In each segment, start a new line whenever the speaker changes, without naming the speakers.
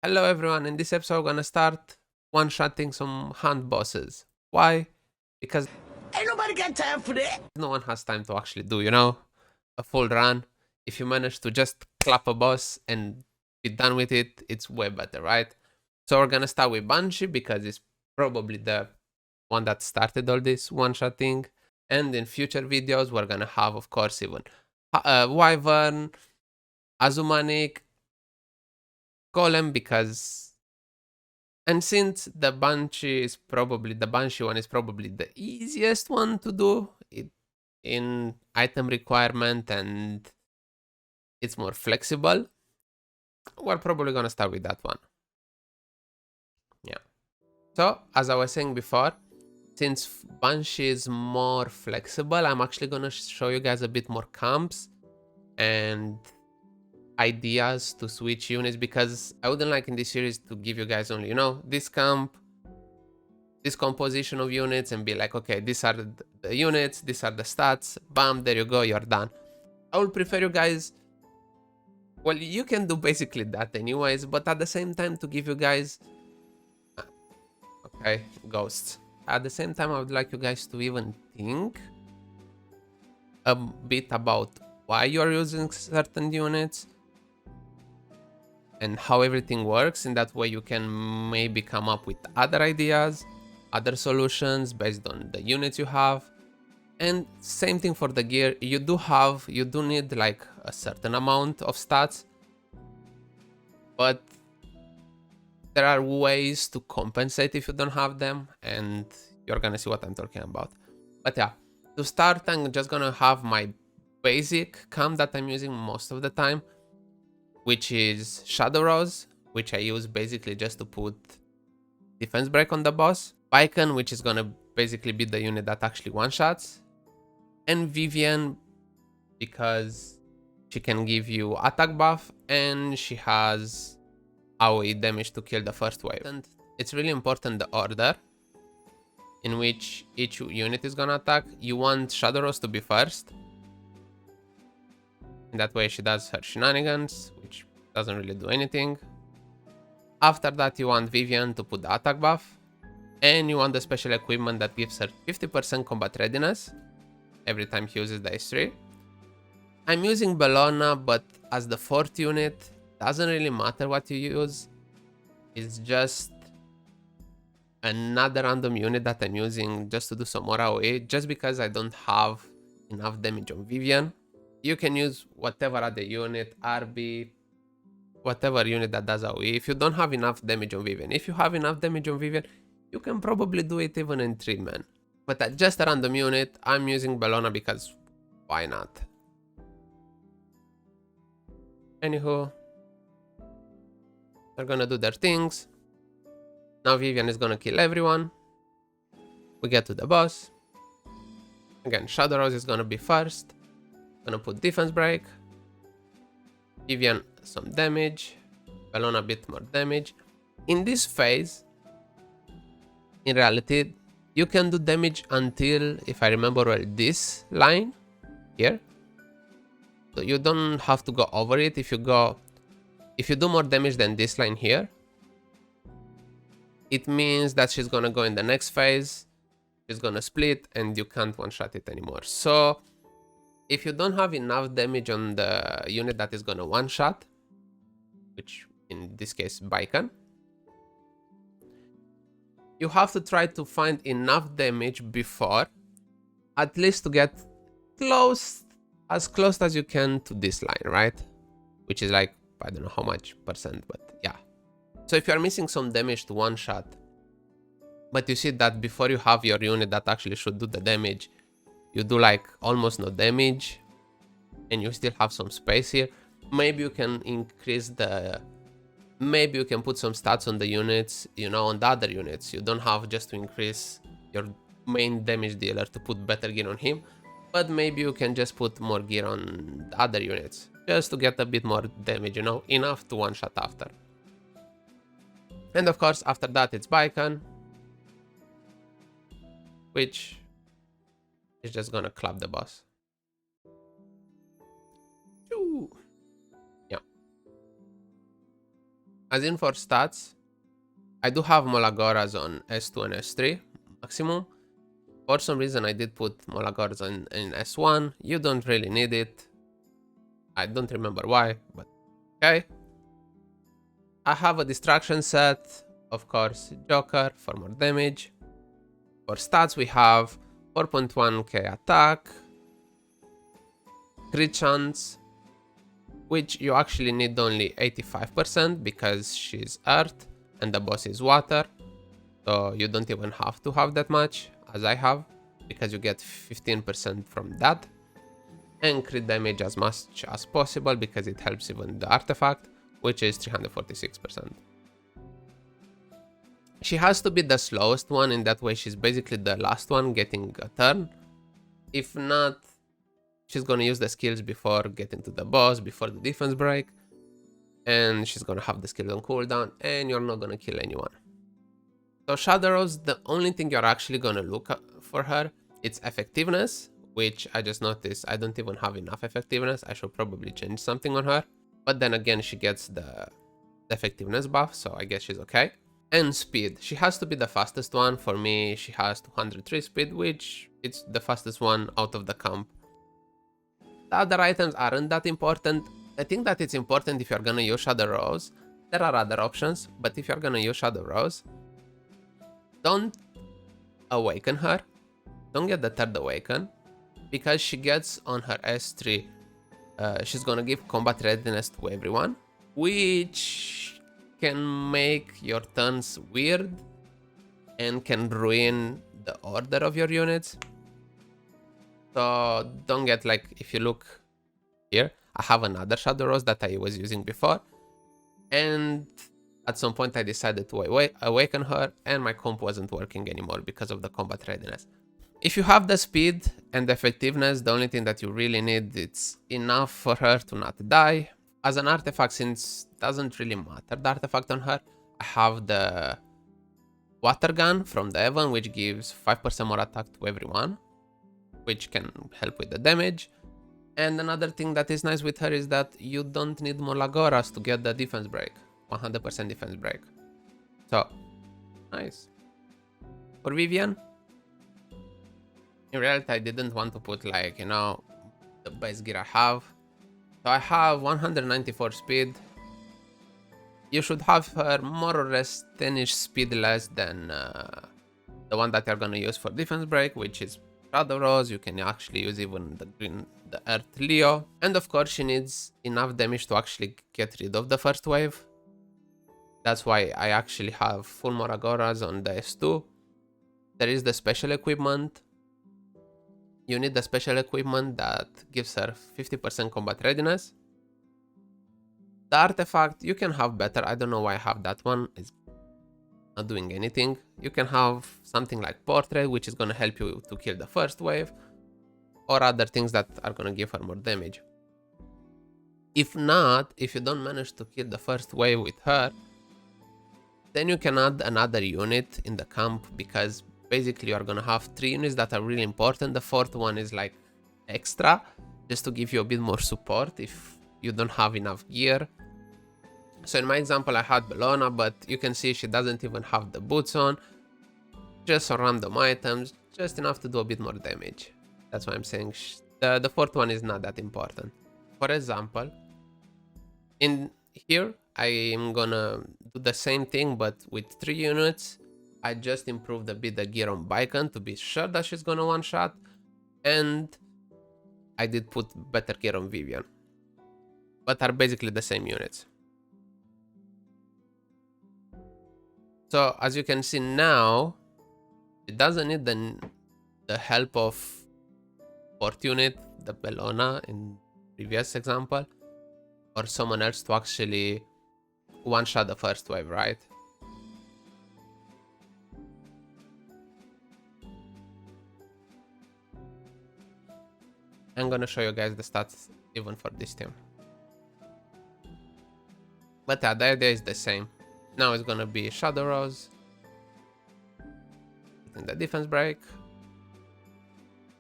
Hello everyone, in this episode we're gonna start one-shotting some hunt bosses. Why? Because
Ain't nobody got time for that.
no one has time to actually do, a full run. If you manage to just clap a boss and be done with it, it's way better, right? So we're gonna start with Banshee because it's probably the one that started all this one-shotting. And in future videos we're gonna have, of course, even Wyvern, Azumanic, Golem because and since the Banshee one is probably the easiest one to do in item requirement and it's more flexible, we're probably gonna start with that one. Yeah. So as I was saying before, since Banshee is more flexible, I'm actually gonna show you guys a bit more camps and ideas to switch units because I wouldn't like in this series to give you guys only, this camp, this composition of units and be like, okay, these are the units, these are the stats, bam, there you go, you're done. I would prefer you guys, well, you can do basically that anyways, but at the same time to give you guys, okay, ghosts. At the same time, I would like you guys to even think a bit about why you're using certain units and how everything works. In that way, you can maybe come up with other ideas, other solutions based on the units you have. And same thing for the gear, you do need like a certain amount of stats, but there are ways to compensate if you don't have them, and you're gonna see what I'm talking about. But yeah, to start, I'm just gonna have my basic cam that I'm using most of the time, which is Shadow Rose, which I use basically just to put defense break on the boss. Baiken, which is gonna basically be the unit that actually one-shots. And Vivian, because she can give you attack buff and she has AoE damage to kill the first wave. And it's really important the order in which each unit is gonna attack. You want Shadow Rose to be first. In that way she does her shenanigans, which doesn't really do anything. After that you want Vivian to put the attack buff. And you want the special equipment that gives her 50% combat readiness every time he uses the S3. I'm using Bellona, but as the fourth unit, doesn't really matter what you use. It's just another random unit that I'm using just to do some more AoE, just because I don't have enough damage on Vivian. You can use whatever other unit, RB, whatever unit that does AoE. If you don't have enough damage on Vivian, if you have enough damage on Vivian, you can probably do it even in 3 men. But just a random unit, I'm using Bellona because why not? Anywho, they're gonna do their things. Now Vivian is gonna kill everyone. We get to the boss. Again, Shadow Rose is gonna be first. Gonna put defense break. Vivian some damage. Bellona a bit more damage. In this phase, in reality, you can do damage until, if I remember well, this line here. So you don't have to go over it. If you do more damage than this line here, it means that she's gonna go in the next phase. She's gonna split and you can't one-shot it anymore. So if you don't have enough damage on the unit that is gonna one-shot, which in this case Baiken, you have to try to find enough damage before, at least to get as close as you can to this line, right? Which is like, I don't know how much percent, but yeah. So if you're missing some damage to one shot, but you see that before you have your unit that actually should do the damage, you do like almost no damage, and you still have some space here, maybe you can increase the... Maybe you can put some stats on the units, on the other units. You don't have just to increase your main damage dealer to put better gear on him, but maybe you can just put more gear on the other units, just to get a bit more damage, enough to one-shot after. And of course, after that it's Baiken, which is just gonna clap the boss. Yeah. As in for stats, I do have Molagoras on S2 and S3 maximum. For some reason I did put Molagoras in S1. You don't really need it. I don't remember why, but okay. I have a distraction set, of course, Joker for more damage. For stats we have 4.1k attack, crit chance, which you actually need only 85% because she's earth and the boss is water. So you don't even have to have that much as I have, because you get 15% from that. And crit damage as much as possible because it helps even the artifact, which is 346%. She has to be the slowest one, in that way she's basically the last one getting a turn. If not, she's gonna use the skills before getting to the boss, before the defense break, and she's gonna have the skills on cooldown, and you're not gonna kill anyone. So Shadow Rose, the only thing you're actually gonna look for her, it's effectiveness, which I just noticed I don't even have enough effectiveness. I should probably change something on her. But then again, she gets the effectiveness buff, so I guess she's okay. And speed. She has to be the fastest one. For me, she has 203 speed, which it's the fastest one out of the camp. The other items aren't that important. I think that it's important if you're gonna use Shadow Rose. There are other options, but if you're gonna use Shadow Rose, don't awaken her. Don't get the third awaken, because she gets on her S3. She's gonna give combat readiness to everyone, which can make your turns weird and can ruin the order of your units. So don't get, like, if you look here, I have another Shadow Rose that I was using before, and at some point I decided to awaken her, and my comp wasn't working anymore because of the combat readiness. If you have the speed and effectiveness, the only thing that you really need, it's enough for her to not die. As an artifact, since it doesn't really matter the artifact on her, I have the water gun from the Evan, which gives 5% more attack to everyone, which can help with the damage. And another thing that is nice with her is that you don't need Molagoras to get the defense break, 100% defense break. So, nice. For Vivian, in reality I didn't want to put, like, you know, the base gear I have. So I have 194 speed. You should have her more or less 10ish speed less than the one that you're gonna use for defense break, which is Shadow Rose. You can actually use even the Earth Leo. And of course she needs enough damage to actually get rid of the first wave. That's why I actually have full Moragoras on the S2. There is the special equipment. You need the special equipment that gives her 50% combat readiness. The artifact, you can have better. I don't know why I have that one. It's not doing anything. You can have something like Portrait, which is going to help you to kill the first wave, or other things that are going to give her more damage. If not, if you don't manage to kill the first wave with her, then you can add another unit in the camp, because basically you're gonna have 3 units that are really important. The 4th one is like extra, just to give you a bit more support if you don't have enough gear. So in my example I had Bellona, but you can see she doesn't even have the boots on, just some random items, just enough to do a bit more damage. That's why I'm saying the 4th one is not that important. For example, in here I'm gonna do the same thing but with 3 units. I just improved a bit the gear on Baiken to be sure that she's gonna one-shot, and I did put better gear on Vivian, but are basically the same units. So as you can see now, it doesn't need the help of 4th unit, the Bellona in previous example, or someone else to actually one-shot the first wave, right? I'm gonna show you guys the stats even for this team. But yeah, the idea is the same. Now it's gonna be Shadow Rose in the defense break,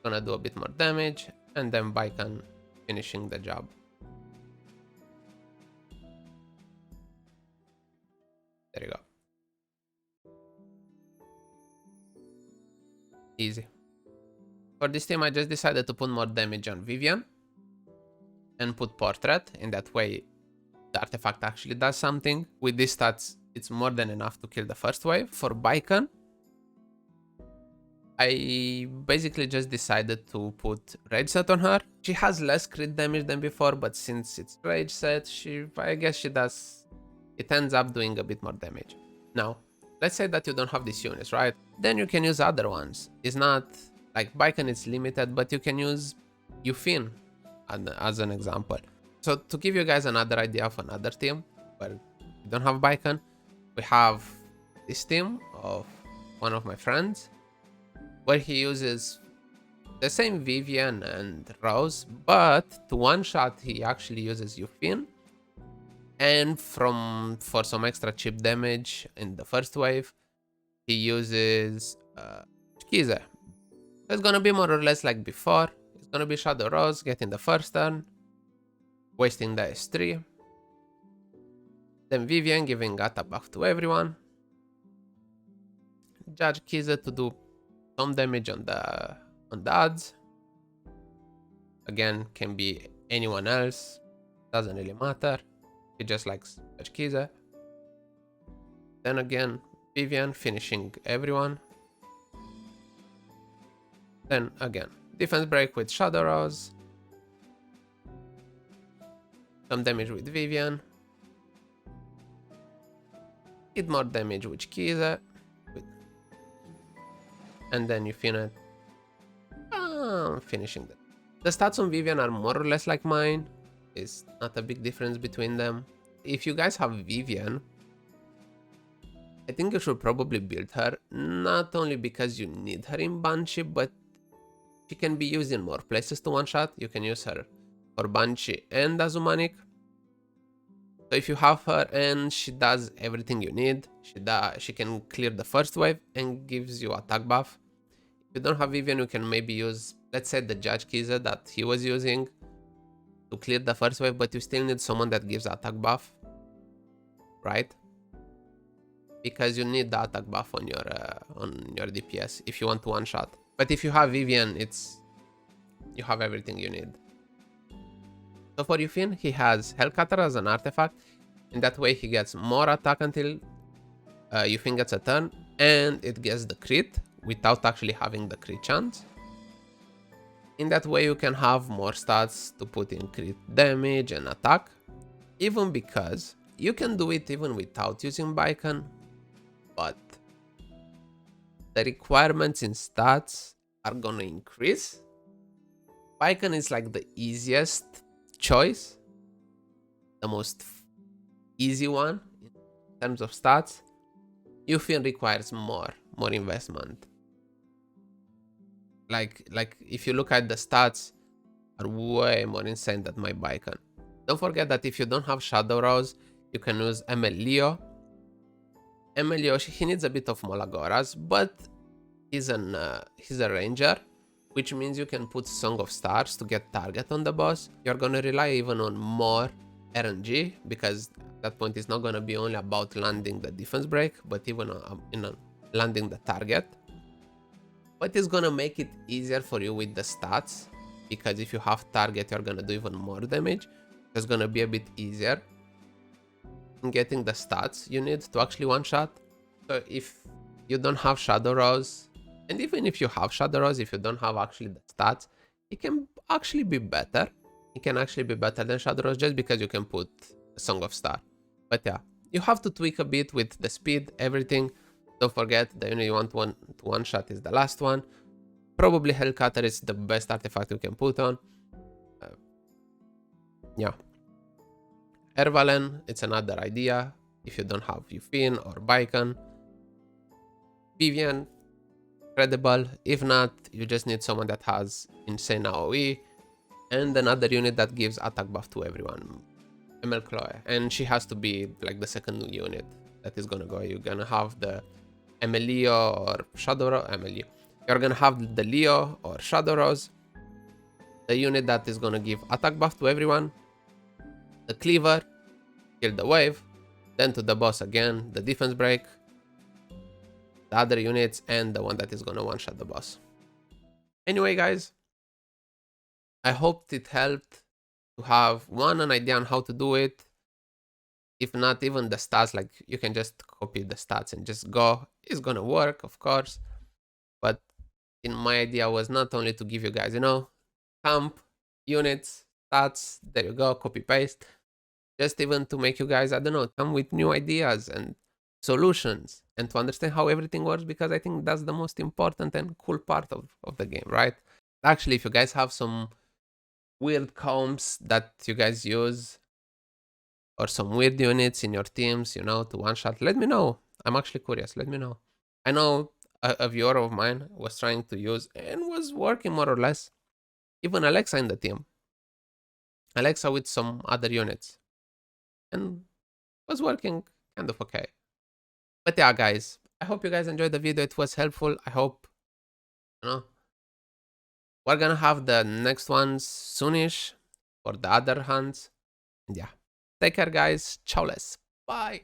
gonna do a bit more damage, and then Baiken finishing the job. There you go. Easy. For this team, I just decided to put more damage on Vivian and put Portrait. In that way, the artifact actually does something. With these stats, it's more than enough to kill the first wave. For Baiken, I basically just decided to put Rage Set on her. She has less crit damage than before, but since it's Rage Set, I guess she does... It ends up doing a bit more damage. Now, let's say that you don't have these units, right? Then you can use other ones. It's not... Like, Baiken is limited, but you can use Yufine as an example. So, to give you guys another idea of another team, where you don't have Baiken, we have this team of one of my friends, where he uses the same Vivian and Rose, but to one-shot he actually uses Yufine, and for some extra chip damage in the first wave, he uses Kize. It's gonna be more or less like before. It's gonna be Shadow Rose getting the first turn, wasting the S3, then Vivian giving attack buff to everyone, Judge Kize to do some damage on the odds. Again, can be anyone else, doesn't really matter. He just likes Judge Kize. Then again, Vivian finishing everyone. Then again, defense break with Shadow Rose. Some damage with Vivian. Get more damage with Kize. And then you finish finishing them. The stats on Vivian are more or less like mine. It's not a big difference between them. If you guys have Vivian, I think you should probably build her, not only because you need her in Banshee, but she can be used in more places to one-shot. You can use her for Banshee and Azumanic. So if you have her and she does everything you need, she can clear the first wave and gives you attack buff. If you don't have Vivian, you can maybe use, let's say, the Judge Kize that he was using to clear the first wave, but you still need someone that gives attack buff, right? Because you need the attack buff on your DPS if you want to one-shot. But if you have Vivian, you have everything you need. So for Yufine, he has Hellcutter as an artifact. In that way, he gets more attack until Yufine gets a turn, and it gets the crit without actually having the crit chance. In that way, you can have more stats to put in crit damage and attack, even because you can do it even without using Baiken, but the requirements in stats are gonna increase. Baiken is like the easiest choice, the most easy one in terms of stats. Yufine requires more investment. Like if you look at the stats, are way more insane than my Baiken. Don't forget that if you don't have Shadow Rose, you can use Leo. Leo, he needs a bit of Molagoras, but he's a ranger, which means you can put Song of Stars to get target on the boss. You're gonna rely even on more RNG, because at that point it's not gonna be only about landing the defense break, but even landing the target. But it's gonna make it easier for you with the stats, because if you have target, you're gonna do even more damage. It's gonna be a bit easier in getting the stats you need to actually one-shot. So if you don't have Shadow Rose, and even if you have Shadow Rose, if you don't have actually the stats, it can actually be better. It can actually be better than Shadow Rose just because you can put a Song of Star. But yeah, you have to tweak a bit with the speed, everything. Don't forget, the unit you want to one-shot is the last one. Probably Hellcutter is the best artifact you can put on. Yeah. Ervalen, it's another idea if you don't have Yufine or Baiken. Vivian, credible. If not, you just need someone that has insane AoE and another unit that gives attack buff to everyone. Chloe, and she has to be like the second unit that is gonna go. You're gonna have the Leo or Shadow Rose. You're gonna have the Leo or Shadow Rose, the unit that is gonna give attack buff to everyone, the Cleaver, kill the wave, then to the boss again, the defense break, the other units, and the one that is gonna one-shot the boss. Anyway, guys, I hoped it helped to have an idea on how to do it. If not even the stats, like you can just copy the stats and just go. It's gonna work, of course. But in my idea was not only to give you guys, camp, units, stats, there you go, copy paste. Just even to make you guys, I don't know, come with new ideas and solutions and to understand how everything works, because I think that's the most important and cool part of the game, right? Actually, if you guys have some weird comps that you guys use or some weird units in your teams, to one shot, let me know. I'm actually curious. Let me know. I know a viewer of mine was trying to use and was working more or less. Even Alexa in the team. Alexa with some other units. And was working kind of okay. But yeah, guys, I hope you guys enjoyed the video. It was helpful. I hope, we're gonna have the next ones soonish for the other hands. And yeah, take care, guys. Ciao, les. Bye.